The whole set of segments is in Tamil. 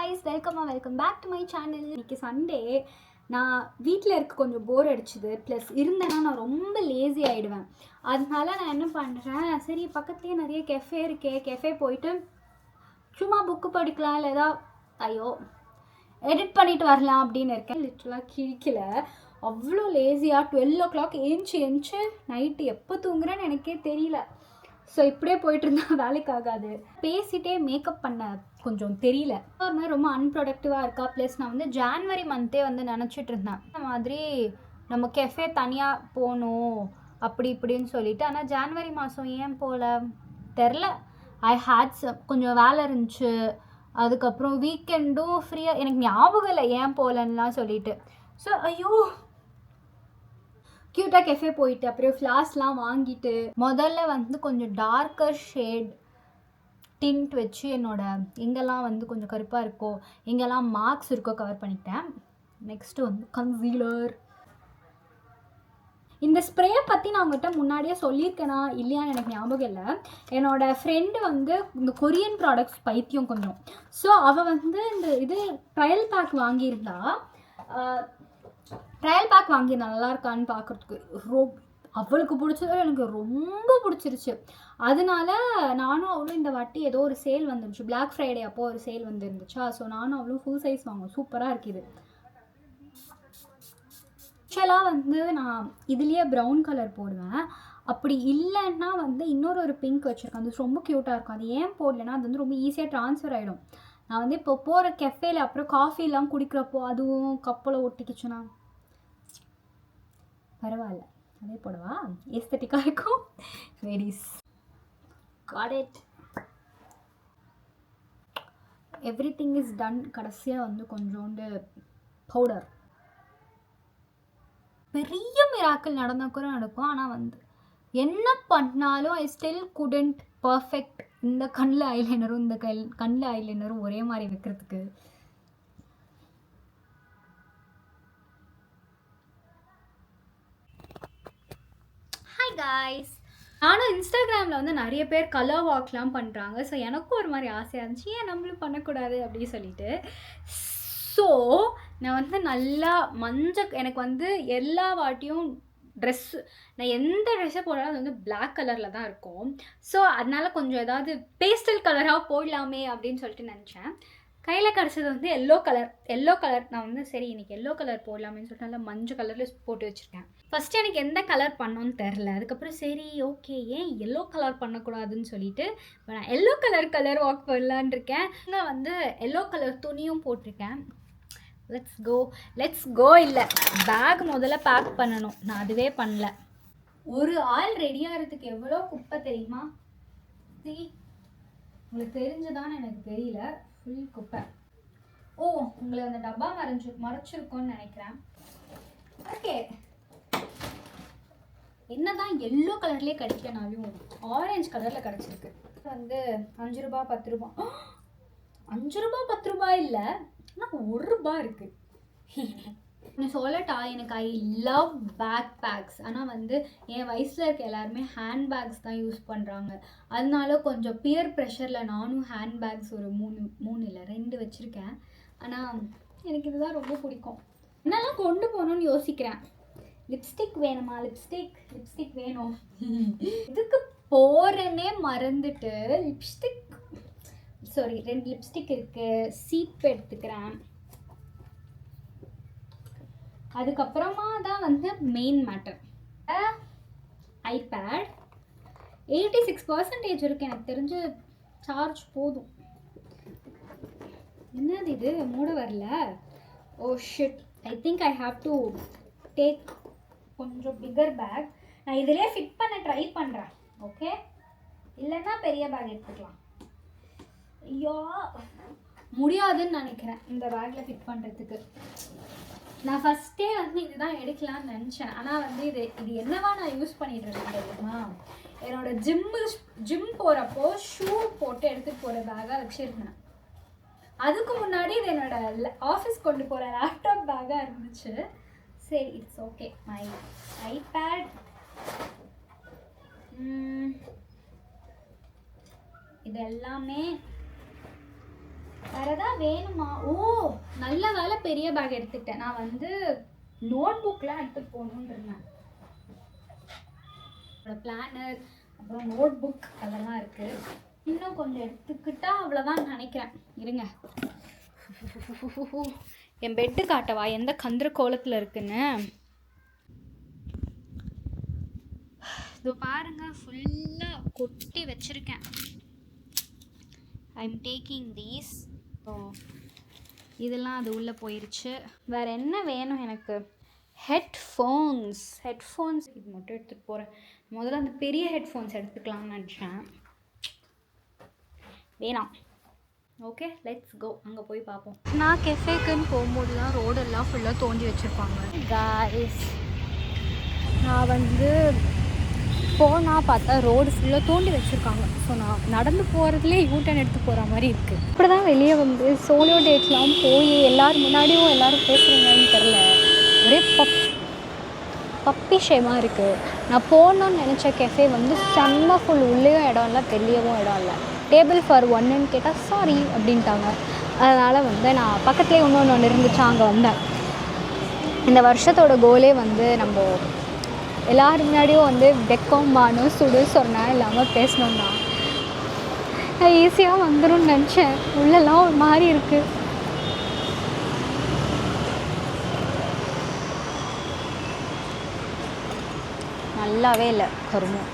guys, welcome back to my channel. இன்னைக்கு சண்டே. நான் வீட்டில் இருக்க கொஞ்சம் போர் அடிச்சுது. ப்ளஸ் இருந்தேன்னா நான் ரொம்ப லேசி ஆகிடுவேன். அதனால நான் என்ன பண்ணுறேன், சரி பக்கத்துலேயே நிறைய கெஃபே இருக்கே, கெஃபே போயிட்டு சும்மா புக்கு படிக்கலாம், இல்லை ஏதாவது எடிட் பண்ணிட்டு வரலாம் அப்படின்னு இருக்கேன். லிட்டரலாக கிழிக்கல, அவ்வளோ லேசியாக 12 o'clock ஏஞ்சி நைட்டு எப்போ தூங்குறேன்னு எனக்கே தெரியல. ஸோ இப்படியே போயிட்டு இருந்தால் வேலைக்கு ஆகாது. பேசிகிட்டே மேக்கப் பண்ண கொஞ்சம் தெரியல, ஒரு மாதிரி ரொம்ப அன்ப்ரொடக்டிவாக இருக்கா. ப்ளஸ் நான் வந்து ஜான்வரி மந்த்தே வந்து நினச்சிட்டு இருந்தேன் இந்த மாதிரி நம்ம கெஃபே தனியாக போகணும் அப்படி இப்படின்னு சொல்லிட்டு. ஆனால் ஜான்வரி மாதம் ஏன் போகல தெரில. ஐ ஹேட்ஸ் கொஞ்சம் வேலை இருந்துச்சு. அதுக்கப்புறம் வீக்கெண்டும் ஃப்ரீயாக, எனக்கு ஞாபகம் இல்லை ஏன் போகலன்னெலாம் சொல்லிட்டு. ஸோ ஐயோ, க்யூட்டாக கெஃபே போயிட்டு அப்புறம் ஃப்ளாஸ்லாம் வாங்கிட்டு முதல்ல வந்து கொஞ்சம் டார்க்கர் ஷேட் டிண்ட் வச்சு என்னோட எங்கெல்லாம் வந்து கொஞ்சம் கருப்பாக இருக்கோ, எங்கெல்லாம் மார்க்ஸ் இருக்கோ கவர் பண்ணிட்டேன். நெக்ஸ்ட்டு வந்து கன்சீலர். இந்த ஸ்ப்ரேயை பற்றி நான் உங்கள்கிட்ட முன்னாடியே சொல்லியிருக்கேனா இல்லையான்னு எனக்கு ஞாபகம் இல்லை. என்னோடய ஃப்ரெண்டு வந்து இந்த கொரியன் ப்ராடக்ட்ஸ் பைத்தியம் கொஞ்சம். ஸோ அவள் வந்து இது ட்ரையல் பேக் வாங்கியிருந்தா. ட்ரையல் பேக் வாங்கி நல்லா இருக்கான்னு பார்க்குறதுக்கு அவளுக்கு பிடிச்சதோ எனக்கு ரொம்ப பிடிச்சிருச்சு. அதனால நானும் அவளும் இந்த வாட்டி ஏதோ ஒரு சேல் வந்துருந்துச்சு, பிளாக் ஃப்ரைடே அப்போது ஒரு சேல் வந்துருந்துச்சா. ஸோ நானும் அவளும் ஃபுல் சைஸ் வாங்குவோம். சூப்பராக இருக்குது. ஆக்சுவலாக வந்து நான் இதுலேயே ப்ரௌன் கலர் போடுவேன். அப்படி இல்லைன்னா வந்து இன்னொரு பிங்க் வச்சுருக்கேன், அது ரொம்ப க்யூட்டாக இருக்கும். அது ஏன் போடலைன்னா அது வந்து ரொம்ப ஈஸியாக ட்ரான்ஸ்ஃபர் ஆகிடும். நான் வந்து இப்போ போகிற கெஃபேல அப்புறம் காஃபிலாம் குடிக்கிறப்போ அதுவும் கப்பலை ஒட்டிக்கிச்சுன்னா பரவாயில்ல, அதே போடவா, ஏஸ்தட்டிக்காக இருக்கும். Ladies got it, every thing is done. கடைசியாக வந்து கொஞ்சோண்டு பவுடர். பெரிய மிராக்கிள் நடந்தால் கூட நடக்கும். ஆனால் வந்து என்ன பண்ணாலும் ஐ ஸ்டில் குடன்ட் பர்ஃபெக்ட் இந்த கண்ணில் ஐலைனரும் இந்த கண்ணில் ஐலைனரும் ஒரே மாதிரி வைக்கிறதுக்கு. ஹாய் காய்ஸ், நானும் இன்ஸ்டாகிராமில் வந்து நிறைய பேர் கலர் வாக்லாம் பண்ணுறாங்க. ஸோ எனக்கும் ஒரு மாதிரி ஆசையாக இருந்துச்சு, ஏன் நம்மளும் பண்ணக்கூடாது அப்படின்னு சொல்லிட்டு. ஸோ நான் வந்து நல்லா எனக்கு வந்து எல்லா வாட்டியும் ட்ரெஸ்ஸு, நான் எந்த ட்ரெஸ்ஸை போடாலும் அது வந்து பிளாக் கலரில் தான் இருக்கும். ஸோ அதனால் கொஞ்சம் ஏதாவது பேஸ்டல் கலராக போடலாமே அப்படின்னு சொல்லிட்டு நினச்சேன். கையில் கிடச்சது வந்து எல்லோ கலர். நான் வந்து சரி இன்னைக்கு எல்லோ கலர் போடலாமேன்னு சொல்லிட்டு நல்லா மஞ்சள் கலரில் போட்டு வச்சுருக்கேன். ஃபஸ்ட்டு எனக்கு எந்த கலர் பண்ணோன்னு தெரில. அதுக்கப்புறம் சரி ஓகே, ஏன் எல்லோ கலர் பண்ணக்கூடாதுன்னு சொல்லிட்டு இப்போ நான் எல்லோ கலர் வாக் பண்ணலான் இருக்கேன். இங்கே வந்து எல்லோ கலர் துணியும் போட்டிருக்கேன். Let's go. இல்லை, பேக் முதல்ல பேக் பண்ணணும், நான் அதுவே பண்ணல. ஒரு ஆள் ரெடியாகிறதுக்கு எவ்வளோ குப்பை தெரியுமா? உங்களுக்கு தெரிஞ்சதான்னு எனக்கு தெரியல, ஃபுல் குப்பை. ஓ, உங்களை அந்த டப்பா மறைச்சிருக்கோன்னு நினைக்கிறேன். ஓகே, என்னதான் எல்லோ கலர்லேயே கிடைக்கனாலும் ஆரஞ்சு கலரில் கிடச்சிருக்கு. வந்து 5 ரூபா 10 ரூபா 5 ரூபா 10 ரூபாய் இல்லை, ஆனால் 1 ரூபா இருக்குது. நான் சொல்லட்டா, எனக்கு ஐ லவ் பேக்ஸ். ஆனால் வந்து என் வயசில் இருக்க எல்லாருமே ஹேண்ட்பேக்ஸ் தான் யூஸ் பண்ணுறாங்க. அதனால கொஞ்சம் பியர் ப்ரெஷரில் நானும் ஹேண்ட்பேக்ஸ் ஒரு 3 இல்லை 2 வச்சுருக்கேன். ஆனால் எனக்கு இதுதான் ரொம்ப பிடிக்கும். என்னெல்லாம் கொண்டு போகணுன்னு யோசிக்கிறேன். லிப்ஸ்டிக் வேணுமா? லிப்ஸ்டிக் வேணும். இதுக்கு போகிறேன்னே மறந்துட்டு 2 லிப்ஸ்டிக் இருக்குது. சீப் எடுத்துக்கிறேன். அதுக்கப்புறமா தான் வந்து மெயின் மேட்டர், ஐபேட் 86% இருக்குது. எனக்கு தெரிஞ்சு சார்ஜ் போதும். என்னது இது மூட வரல? Oh shit, I think I have to take கொஞ்சம் பிகர் பேக். நான் இதிலே ஃபிட் பண்ண ட்ரை பண்ணுறேன். ஓகே, இல்லைன்னா பெரிய பேக் எடுத்துக்கலாம். ஐயோ, முடியாதுன்னு நினைக்கிறேன் இந்த பேக்கில் ஃபிட் பண்ணுறதுக்கு. நான் ஃபஸ்ட்டே வந்து இதுதான் எடுக்கலான்னு நினச்சேன். ஆனால் வந்து இது என்னவா நான் யூஸ் பண்ணிட்டு இருக்கேன் தெரியுமா? என்னோட ஜிம் போகிறப்போ ஷூ போட்டு எடுத்துகிட்டு போகிற பேக்காக வச்சுருந்தேன். அதுக்கு முன்னாடி இது என்னோட ஆஃபீஸ் கொண்டு போகிற லேப்டாப் பேக்காக இருந்துச்சு. சரி, இட்ஸ் ஓகே. மை ஐபேட், இது எல்லாமே வேறு எதாவது வேணுமா? ஓ, நல்ல வேலை பெரிய பேக் எடுத்துக்கிட்டேன். நான் வந்து நோட் புக்லாம் எடுத்துகிட்டு போகணுன்னு இருந்தேன். பிளானர் அப்புறம் நோட் புக் அதெல்லாம் இருக்குது. இன்னும் கொஞ்சம் எடுத்துக்கிட்டா அவ்வளோதான் நினைக்கிறேன். இருங்க, என் பெட்டு காட்டவா எந்த கந்திர கோலத்தில் இருக்குன்னு. இது பாருங்க, ஃபுல்லாக கொட்டி வச்சுருக்கேன். I am taking these. So இதெல்லாம் அது உள்ளே போயிடுச்சு. வேறு என்ன வேணும் எனக்கு? ஹெட்ஃபோன்ஸ் இது மட்டும் எடுத்துகிட்டு போகிறேன். முதல்ல அந்த பெரிய ஹெட்ஃபோன்ஸ் எடுத்துக்கலாம்னு நினச்சேன். வேணாம். Okay, let's go. அங்கே போய் பார்ப்போம். நான் கெஃபேக்குன்னு போகும்போதுலாம் ரோடெல்லாம் ஃபுல்லாக தோண்டி வச்சுருப்பாங்க காய்ஸ். நான் வந்து போனால் பார்த்தா ரோடு ஃபுல்லாக தோண்டி வச்சுருக்காங்க. ஸோ நான் நடந்து போகிறதுலே யூட்டன் எடுத்து போகிற மாதிரி இருக்குது. இப்படி தான் வெளியே வந்து சோலோ டேட்ஸ்லாம் போய் எல்லோரும் முன்னாடியும் எல்லோரும் பேசுகிறீங்கன்னு தெரில. ஒரே பப்பி ஷேமாக இருக்குது. நான் போகணுன்னு நினச்ச கெஃபே வந்து செம்ம ஃபுல். உள்ளேயும் இடம் இல்லை, வெளியவும் இடம் இல்லை. டேபிள் ஃபார் ஒன்னுன்னு கேட்டால் சாரி அப்படின்ட்டாங்க. அதனால் வந்து நான் பக்கத்துலேயே ஒன்று இருந்துச்சு, அங்கே வந்தேன். இந்த வருஷத்தோட கோலே வந்து நம்ம எல்லோரும் முன்னாடியும் வந்து வெக்கம்பானு சுடு சொன்னேன் இல்லாமல் பேசணுன்னா நான் ஈஸியாக வந்துடும் நினச்சேன். உள்ளெல்லாம் ஒரு மாதிரி இருக்குது. நல்லாவே இல்லை கருமம்.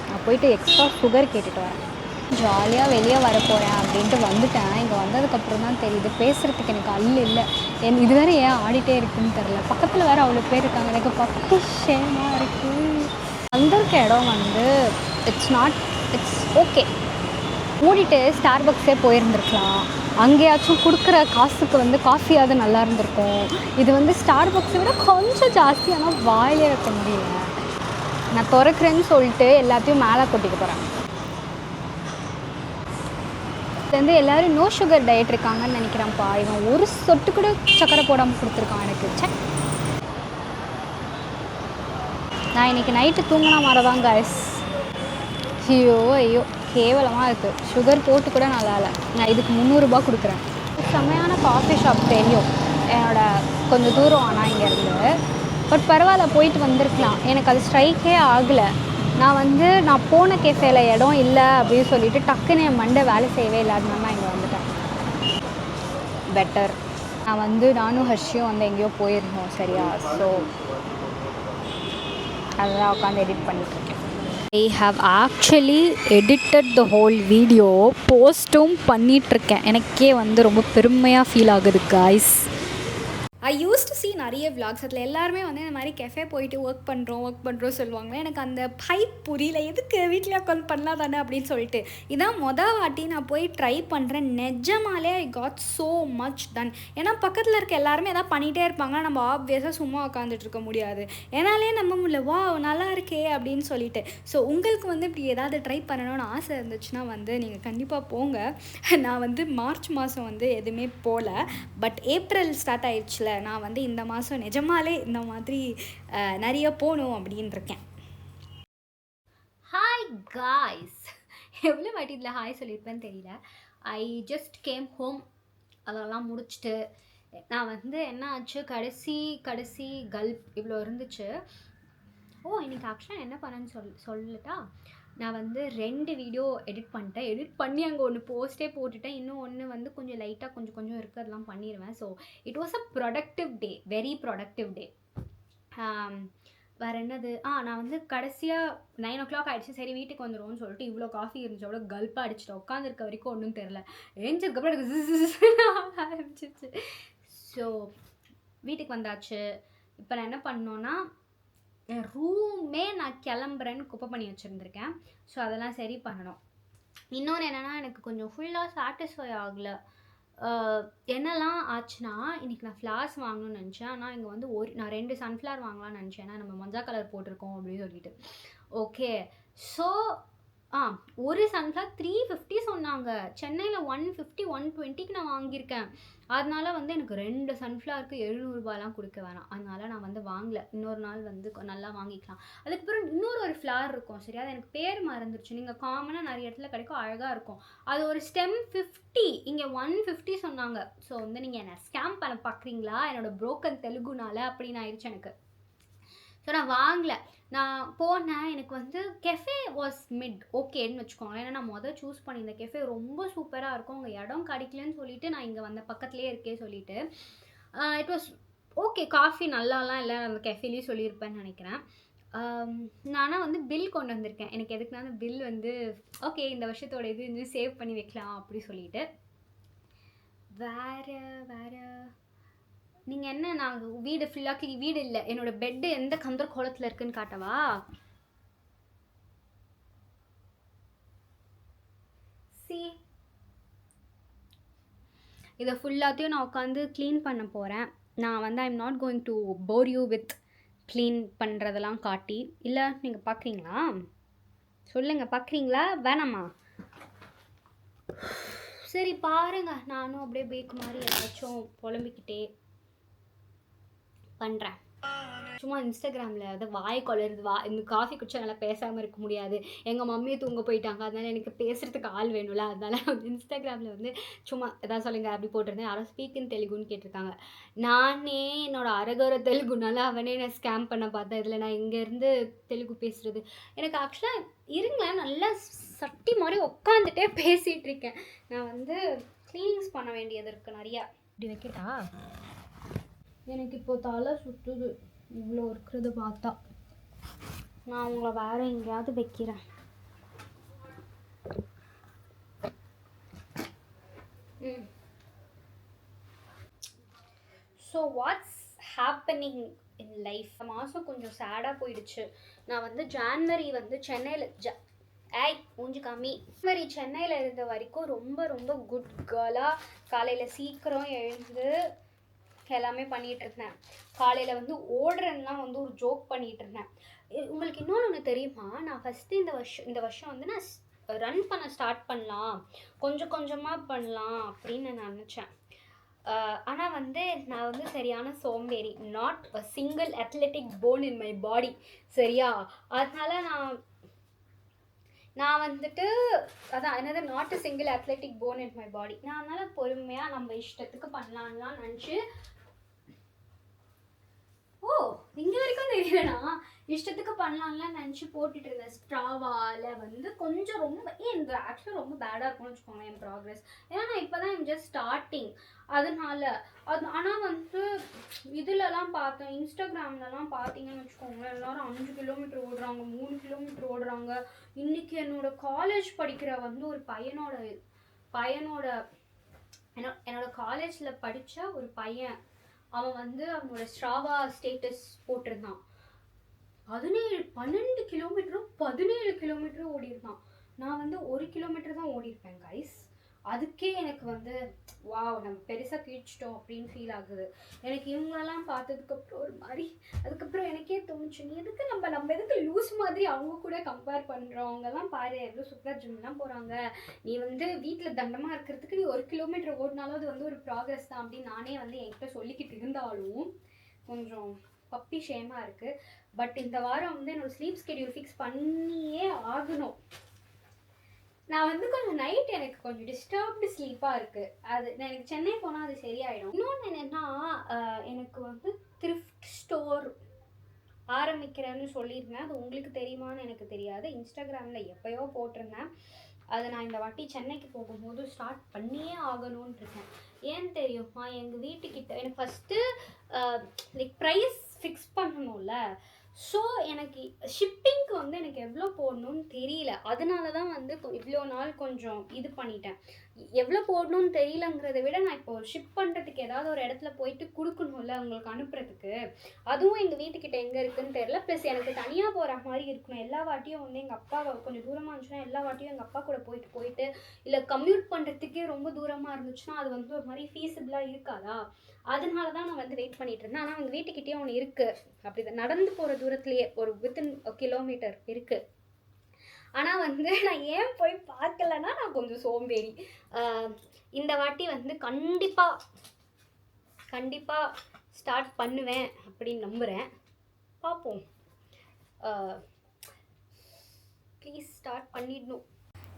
நான் போயிட்டு எக்ஸ்ட்ரா சுகர் கேட்டுட்டு வரேன். ஜாலியாக வெளியே வர போகிறேன் அப்படின்ட்டு வந்துட்டேன். இங்கே வந்ததுக்கப்புறம் தான் தெரியுது பேசுகிறதுக்கு எனக்கு இல்லை. இது வேறு ஏன் ஆடிட்டே இருக்குதுன்னு தெரில. பக்கத்தில் வேறு அவ்வளோ பேர் இருக்காங்க. எனக்கு பப்பி ஷேமாக இருக்குது. வந்திருக்க இடம் வந்து இட்ஸ் ஓகே. மூடிட்டு ஸ்டார்பக்ஸே போயிருந்துருக்கலாம். அங்கேயாச்சும் கொடுக்குற காசுக்கு வந்து காஃபியாவது நல்லா இருந்திருக்கும். இது வந்து ஸ்டார்பக்ஸை விட கொஞ்சம் ஜாஸ்தி, ஆனால் வாயிலே வைக்க முடியல. நான் திறக்கிறேன்னு சொல்லிட்டு எல்லாத்தையும் மேலே கொட்டிக்க போகிறேன். இது வந்து எல்லோரும் நோ சுகர் டயட் இருக்காங்கன்னு நினைக்கிறேன்ப்பா. இவன் ஒரு சொட்டு கூட சக்கரை போடாமல் கொடுத்துருக்கான் எனக்கு. நான் இன்றைக்கி நைட்டு தூங்கினா மாதிரிதான் காய்ஸ். ஐயோ கேவலமாக இருக்குது. சுகர் போட்டு கூட நல்லா இல்லை. நான் இதுக்கு 300 ரூபா கொடுக்குறேன். செம்மையான காஃபி ஷாப் தெரியும் கொஞ்சம் தூரம். ஆனால் இங்கேருந்து பட் பரவாயில்ல, போயிட்டு வந்திருக்கலாம். எனக்கு அது ஸ்ட்ரைக்கே ஆகலை. நான் போன கேஃபேல இடம் இல்லை அப்படின்னு சொல்லிட்டு டக்குன்னு என் மண்டை வேலை செய்யவே இல்லை. அதனால நான் இங்கே வந்துட்டேன். பெட்டர். நானும் ஹர்ஷியும் வந்து எங்கேயோ போயிருந்தோம் சரியா. ஸோ அதெல்லாம் உட்காந்து எடிட் பண்ணிட்டுருக்கேன். I have actually edited the whole video. போஸ்ட்டும் பண்ணிகிட்ருக்கேன். எனக்கே வந்து ரொம்ப பெருமையாக ஃபீல் ஆகுது guys. I use to see நிறைய விளாக்ஸ். அதில் எல்லாருமே வந்து இந்த மாதிரி கெஃபே போயிட்டு ஒர்க் பண்ணுறோம் சொல்லுவாங்க. எனக்கு அந்த ஹைப் புரியல. எதுக்கு வீட்டில் உட்காந்து பண்ணலாம் தானே அப்படின்னு சொல்லிட்டு இதான் வாட்டி நான் போய் ட்ரை பண்ணுறேன். நிஜமாலே I got so much done. ஏன்னா பக்கத்தில் இருக்க எல்லாருமே எதாவது பண்ணிகிட்டே இருப்பாங்க. நம்ம ஆப்வியஸாக சும்மா உட்காந்துட்டு இருக்க முடியாது. ஏன்னாலே நம்ப முடியல, வா நல்லா இருக்கே அப்படின்னு சொல்லிட்டு. ஸோ உங்களுக்கு வந்து இப்படி ஏதாவது ட்ரை பண்ணணும்னு ஆசை இருந்துச்சுன்னா வந்து நீங்கள் கண்டிப்பாக போங்க. நான் வந்து மார்ச் மாதம் வந்து எதுவுமே போகல. பட் ஏப்ரல் ஸ்டார்ட் ஆயிடுச்சுல, நான் வந்து இந்த மாதம் நிஜமாலே இந்த மாதிரி நிறைய போகணும் அப்படின்னு இருக்கேன். Hi guys. எவ்வளோ வாட்டி இதில் ஹாய் சொல்லியிருப்பேன்னு தெரியல. I just game home. அதெல்லாம் முடிச்சுட்டு நான் வந்து என்ன ஆச்சு, கடைசி கல்ப் இவ்வளோ இருந்துச்சு. இன்றைக்கி ஆக்சுவலாக என்ன பண்ணேன்னு சொல்லட்டா. நான் வந்து 2 வீடியோ எடிட் பண்ணி அங்கே ஒன்று போஸ்ட்டே போட்டுட்டேன். இன்னும் ஒன்று வந்து கொஞ்சம் லைட்டாக கொஞ்சம் இருக்குது, அதெல்லாம் பண்ணிடுவேன். So it was a productive day, very productive day. வேறு என்னது, நான் வந்து கடைசியாக 9 o'clock ஆகிடுச்சு. சரி வீட்டுக்கு வந்துடுவோம்னு சொல்லிட்டு இவ்வளோ காஃபி இருந்துச்சு, அவ்வளோ கல்ப்பாக அடிச்சுட்டு உட்காந்துருக்க வரைக்கும் ஒன்றும் தெரில. ஏஞ்சதுக்கப்புறம் எனக்கு ஆரம்பிச்சிச்சு. ஸோ வீட்டுக்கு வந்தாச்சு. இப்போ நான் என்ன பண்ணோன்னா, என் ரூமே நான் கிளம்புறேன்னு குப்பை பண்ணி வச்சுருந்துருக்கேன். ஸோ அதெல்லாம் சரி பண்ணணும். இன்னொன்று என்னென்னா, எனக்கு கொஞ்சம் ஃபுல்லாக சாட்டிஸ்ஃபை ஆகலை. என்னெல்லாம் ஆச்சுன்னா, இன்றைக்கி நான் ஃப்ளார்ஸ் வாங்கணும்னு நினச்சேன். ஆனால் இங்கே வந்து நான் 2 சன்ஃப்ளவர் வாங்கலாம்னு நினச்சேன். ஏன்னா நம்ம மஞ்சள் கலர் போட்டிருக்கோம் அப்படின்னு சொல்லிட்டு. ஓகே, ஸோ ஒரு சன்ஃப்ளவர் 350 சொன்னாங்க. சென்னையில 150, 120க்கு நான் வாங்கியிருக்கேன். அதனால வந்து எனக்கு 2 சன்ஃப்ளவருக்கு ரூ. 700லாம் குடுக்க வேணாம். அதனால நான் வந்து வாங்கல. இன்னொரு நாள் வந்து நல்லா வாங்கிக்கலாம். அதுக்கப்புறம் இன்னொரு ஒரு ஃப்ளவர் இருக்கும். சரியா? அது எனக்கு பேர் மறந்துருச்சு. நீங்க காமனா நெறைய இடத்துல கிடைக்கும். அழகா இருக்கும். அது ஒரு ஸ்டெம் 50, இங்க 150 சொன்னாங்க. ஸோ வந்து நீங்க என்ன ஸ்கேம் பண்ண பார்க்குறீங்களா? என்னோட புரோக்கன் தெலுங்குனால அப்படின்னு ஆயிடுச்சு எனக்கு. ஸோ நான் வாங்கல. நான் போனேன். எனக்கு வந்து கெஃபே வாஸ் மிட் ஓகேன்னு வச்சுக்கோங்களேன். ஏன்னா நான் சூஸ் பண்ணியிருந்த கெஃபே ரொம்ப சூப்பராக இருக்கும். அங்கே இடம் கிடைக்கலன்னு சொல்லிட்டு நான் இங்கே வந்த பக்கத்துலேயே இருக்கே சொல்லிட்டு இட் வாஸ் ஓகே. காஃபி நல்லாலாம் இல்லை, அந்த கெஃபேலேயும் சொல்லியிருப்பேன்னு நினைக்கிறேன். நானா வந்து பில் கொண்டு வந்திருக்கேன். எனக்கு எதுக்குன்னா அந்த பில் வந்து ஓகே இந்த வருஷத்தோட இது வந்து சேவ் பண்ணி வைக்கலாம் அப்படி சொல்லிட்டு. வேறு வேறு நீங்கள் என்ன, நாங்கள் வீடு ஃபுல்லாக்கி வீடு இல்லை, என்னோட பெட்டு எந்த கந்தர் கோலத்தில் இருக்குன்னு காட்டவா? சி இதை ஃபுல்லாத்தையும் நான் உட்காந்து க்ளீன் பண்ண போகிறேன். நான் வந்து I'm not going to bore you with clean பண்ணுறதெல்லாம் காட்டி. இல்லை நீங்கள் பார்க்குறீங்களா? சொல்லுங்கள், பார்க்குறீங்களா வேணாமா? சரி பாருங்க, நானும் அப்படியே பேக் மாதிரி ஏதாச்சும் புலம்பிக்கிட்டே பண்ணுறேன். சும்மா இன்ஸ்டாகிராமில் வந்து வாய் கொளருது. இந்த காஃபி குடிச்சா நல்லா பேசாமல் இருக்க முடியாது. எங்கள் மம்மியை தூங்க போயிட்டாங்க, அதனால் எனக்கு பேசுகிறதுக்கு ஆள் வேணும்ல. அதனால வந்து இன்ஸ்டாகிராமில் வந்து சும்மா எதாவது சொல்லுங்க அப்படி போட்டிருந்தேன். யாரும் ஸ்பீக் இன் தெலுங்குன்னு கேட்டிருக்காங்க. நானே என்னோட அரகர தெலுங்குனால அவனே நான் ஸ்கேம் பண்ண பார்த்தேன். இதில் நான் இங்கேருந்து தெலுங்கு பேசுகிறது எனக்கு ஆக்சுவலாக இருங்களேன், நல்லா சட்டி மாதிரி உட்காந்துட்டே பேசிகிட்டு இருக்கேன். நான் வந்து க்ளீனிங்ஸ் பண்ண வேண்டியது இருக்குது நிறையா. இப்படி வைக்கட்டா? எனக்கு இப்போ தலை சுற்றுது இவ்வளோ இருக்கிறது பார்த்தா. நான் உங்களை வேற எங்கேயாவது வைக்கிறேன். So what's happening in life? மாதம் கொஞ்சம் சேடாக போயிடுச்சு. நான் வந்து ஜான்வரி வந்து சென்னையில் மூஞ்சி காமி ஜான்வரி சென்னையில் இருந்த வரைக்கும் ரொம்ப ரொம்ப குட் கேர்ளாக காலையில் சீக்கிரம் எழுந்து எல்லாமே பண்ணிகிட்டு இருந்தேன். காலையில் வந்து ஓடுறேன்லாம் வந்து ஒரு ஜோக் பண்ணிகிட்டு இருந்தேன். உங்களுக்கு இன்னொன்று தெரியுமா? நான் ஃபஸ்ட்டு இந்த வருஷம் வந்து நான் ரன் பண்ண ஸ்டார்ட் பண்ணலாம், கொஞ்சம் கொஞ்சமாக பண்ணலாம் அப்படின்னு நான் நினச்சேன். ஆனால் வந்து நான் வந்து சரியான சோம்பேறி. Not a single athletic phone in my body. சரியா? அதனால நான் வந்துட்டு அதான் என்னது not a single athletic phone in my body. நான் அதனால் பொறுமையாக நம்ம இஷ்டத்துக்கு பண்ணலான்லாம் நினச்சி இங்கே வரைக்கும் தெரியலனா இஷ்டத்துக்கு பண்ணலாம்லாம் நினச்சி போட்டுட்டு இருந்தேன். ஸ்ட்ராவால் வந்து கொஞ்சம் ரொம்ப இந்த ஆக்சுவலாக ரொம்ப பேடாக இருக்கும்னு வச்சுக்கோங்க என் ப்ராக்ரஸ். ஏன்னா நான் இப்போ தான் ஜஸ்ட் ஸ்டார்டிங். அதனால ஆனால் வந்து இதிலலாம் பார்த்தேன், இன்ஸ்டாகிராம்லலாம் பார்த்தீங்கன்னு வச்சுக்கோங்களேன், எல்லோரும் 5 கிலோமீட்டர் ஓடுறாங்க, 3 கிலோமீட்டர் ஓடுறாங்க. இன்றைக்கி என்னோட காலேஜ் படிக்கிற வந்து ஒரு என்னோட காலேஜில் படித்த ஒரு பையன், அவன் வந்து அவனோட ஸ்ட்ராவா ஸ்டேட்டஸ் போட்டிருந்தான். 12 கிலோமீட்டரும் 17 கிலோமீட்டரும் ஓடிருந்தான். நான் வந்து 1 கிலோமீட்டர் தான் ஓடிருப்பேன் கைஸ். அதுக்கே எனக்கு வந்து வாவ் நம்ம பெருசாக கீழ்ச்சிட்டோம் அப்படின்னு ஃபீல் ஆகுது எனக்கு. இவங்களெல்லாம் பார்த்ததுக்கப்புறம் ஒரு மாதிரி அதுக்கப்புறம் எனக்கே தோணுச்சு, நீ எதுக்கு நம்ம எதுக்கு லூஸ் மாதிரி அவங்க கூட கம்பேர் பண்ணுறவங்கலாம் பாரு எவ்வளோ சூப்பராக ஜிம்லாம் போகிறாங்க. நீ வந்து வீட்டில் தண்டமாக இருக்கிறதுக்கு நீ 1 கிலோமீட்டர் ஓடினாலும் அது வந்து ஒரு ப்ராக்ரஸ் தான் அப்படின்னு நானே வந்து என்கிட்ட சொல்லிக்கிட்டு இருந்தாலும் கொஞ்சம் பப்பி ஷேமாக இருக்குது. பட் இந்த வாரம் வந்து என்னோடய ஸ்லீப் ஸ்கெடியூல் ஃபிக்ஸ் பண்ணியே ஆகணும். நான் வந்து கொஞ்சம் நைட் எனக்கு கொஞ்சம் டிஸ்டர்ப்டு ஸ்லீப்பாக இருக்குது. அது நான் எனக்கு சென்னை போனால் அது சரியாயிடும். இன்னொன்று என்னென்னா எனக்கு வந்து த்ரிஃப்ட் ஸ்டோர் ஆரம்பிக்கிறேன்னு சொல்லியிருந்தேன். அது உங்களுக்கு தெரியுமான்னு எனக்கு தெரியாது. இன்ஸ்டாகிராமில் எப்போயோ போட்டிருந்தேன். அதை நான் இந்த வாட்டி சென்னைக்கு போகும்போது ஸ்டார்ட் பண்ணியே ஆகணும்னு இருக்கேன். ஏன்னு தெரியுமா? எங்கள் வீட்டுக்கிட்ட எனக்கு ஃபஸ்ட்டு லைக் ப்ரைஸ் ஃபிக்ஸ் பண்ணணும்ல. ஸோ எனக்கு ஷிப்பிங்க்கு வந்து எனக்கு எவ்வளோ போடணும்னு தெரியல. அதனால தான் வந்து இவ்வளோ நாள் கொஞ்சம் இது பண்ணிட்டேன். எவ்வளோ போடணும்னு தெரியலங்கிறத விட நான் இப்போ ஷிப் பண்ணுறதுக்கு ஏதாவது ஒரு இடத்துல போயிட்டு கொடுக்கணும்ல அவங்களுக்கு அனுப்புறதுக்கு. அதுவும் எங்கள் வீட்டுக்கிட்ட எங்கே இருக்குதுன்னு தெரியல. ப்ளஸ் எனக்கு தனியாக போகிற மாதிரி இருக்கணும். எல்லா வாட்டியும் வந்து எங்கள் அப்பா கொஞ்சம் தூரமாக இருந்துச்சுன்னா எல்லா வாட்டியும் எங்கள் அப்பா கூட போயிட்டு இல்லை கம்யூட் பண்ணுறதுக்கே ரொம்ப தூரமாக இருந்துச்சுன்னா அது வந்து ஒரு மாதிரி ஃபீஸிபிளாக இருக்காதா. அதனால தான் நான் வந்து வெயிட் பண்ணிட்டு இருந்தேன். ஆனால் எங்கள் வீட்டுக்கிட்டேயும் ஒன்று இருக்குது. அப்படி தான் நடந்து போகிற தூரத்துலேயே ஒரு வித்தின் கிலோமீட்டர் இருக்குது. ஆனால் வந்து நான் ஏன் போய் பார்க்கலன்னா நான் கொஞ்சம் சோம்பேறி. இந்த வாட்டி வந்து கண்டிப்பாக ஸ்டார்ட் பண்ணுவேன் அப்படின்னு நம்புகிறேன். பார்ப்போம். ப்ளீஸ் ஸ்டார்ட் பண்ணிடணும்.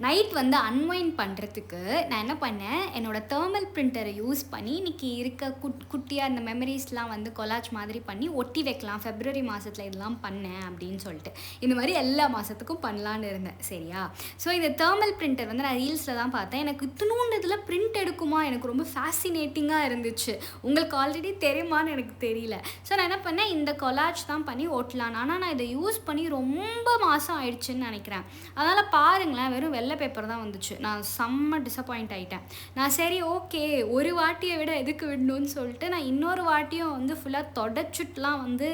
நைட் வந்து அன்வைண்ட் பண்ணுறதுக்கு நான் என்ன பண்ணேன், என்னோடய தேர்மல் பிரிண்டரை யூஸ் பண்ணி இன்றைக்கி இருக்க குட்டியாக அந்த மெமரிஸ்லாம் வந்து கொலாஜ் மாதிரி பண்ணி ஒட்டி வைக்கலாம். ஃபெப்ரவரி மாதத்தில் இதெல்லாம் பண்ணேன் அப்படின்னு சொல்லிட்டு இந்த மாதிரி எல்லா மாதத்துக்கும் பண்ணலான்னு இருந்தேன். சரியா? ஸோ இந்த தேர்மல் பிரிண்டர் வந்து நான் ரீல்ஸில் தான் பார்த்தேன். எனக்கு இத்தினூண்டு இதில் பிரிண்ட் எடுக்குமா, எனக்கு ரொம்ப ஃபேசினேட்டிங்காக இருந்துச்சு. உங்களுக்கு ஆல்ரெடி தெரியுமான்னு எனக்கு தெரியல. ஸோ நான் என்ன பண்ணேன், இந்த கொலாஜ் தான் பண்ணி ஓட்டலான்னு. ஆனால் நான் இதை யூஸ் பண்ணி ரொம்ப மாதம் ஆயிடுச்சுன்னு நினைக்கிறேன். அதனால் பாருங்களேன், வெறும் வெள்ளை பேப்பர் தான் வந்துச்சு. நான் செம்ம டிசப்பாயிண்ட் ஆகிட்டேன். நான் சரி ஓகே, ஒரு வாட்டியை விட எதுக்கு விடணும்னு சொல்லிட்டு நான் இன்னொரு வாட்டியும் வந்து ஃபுல்லாக தொடச்சிட்டுலாம் வந்து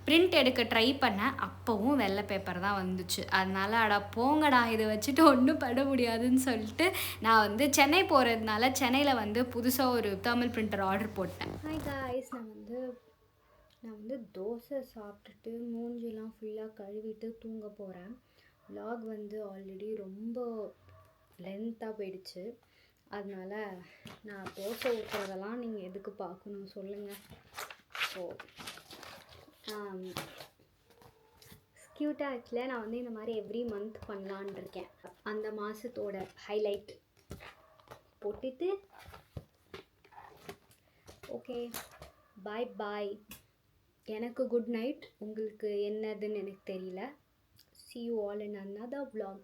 பிரிண்ட் எடுக்க ட்ரை பண்ணேன். அப்போவும் வெள்ளை பேப்பர் தான் வந்துச்சு. அதனால் அடா போங்கடா, இதை வச்சுட்டு ஒன்றும் பண்ண முடியாதுன்னு சொல்லிட்டு நான் வந்து சென்னை போகிறதுனால சென்னையில் வந்து புதுசாக ஒரு தேர்மல் பிரிண்டர் ஆர்டர் போட்டேன். ஹாய் காய்ஸ், நான் வந்து தோசை சாப்பிட்டுட்டு மூஞ்சிலாம் ஃபுல்லாக கழுவிட்டு தூங்க போகிறேன். vlog வந்து ஆல்ரெடி ரொம்ப லென்த்தாக போயிடுச்சு. அதனால நான் தோசை ஊற்றுறதெல்லாம் நீங்கள் எதுக்கு பார்க்கணும் சொல்லுங்கள். ஸோ க்யூட்டாக ஆக்சுவலி நான் வந்து இந்த மாதிரி எவ்ரி மந்த் பண்ணலான் இருக்கேன். அந்த மாதத்தோட ஹைலைட் போட்டுட்டு ஓகே பாய் பாய். எனக்கு குட் நைட். உங்களுக்கு என்னதுன்னு எனக்கு தெரியல. See you all in another vlog.